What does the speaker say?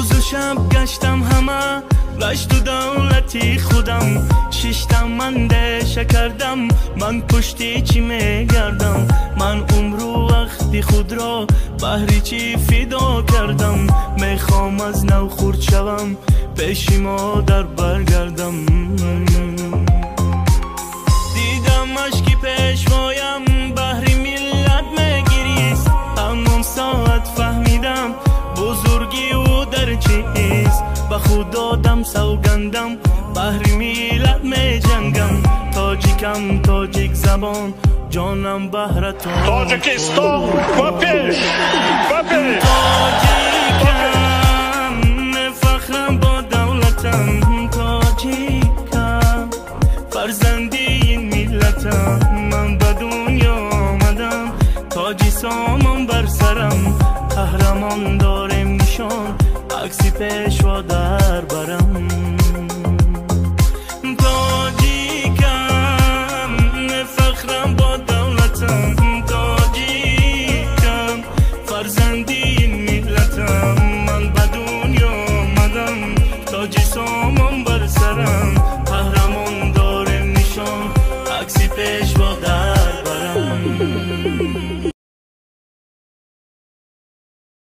روز و شب گشتم همه گشت و دولتی خودم شیشتم من دشه کردم من پشتی چی میگردم من عمر و وقتی خود را بهری چی فدا کردم میخوام از نو خورد شوم پیش مادر برگردم دیدم اشکی پیشوایم بهری ملت میگریست همون ساعت فهمیدم بزرگی او در چیست به خود دادم سوگندم بهری ملت می جنگم تاجیکم تاجیک زبان جانم بهرتان تاجیکستان و پیش تاجیکم فخرم با دولتم تاجیکم فرزندی این ملتم من به دنیا آمدم تاجی سامان بر سرم قهرمان دارم نشان عکسی پیشوا در برم تاجیکم فخرم با دولتم تاجیکم فرزندی این ملتم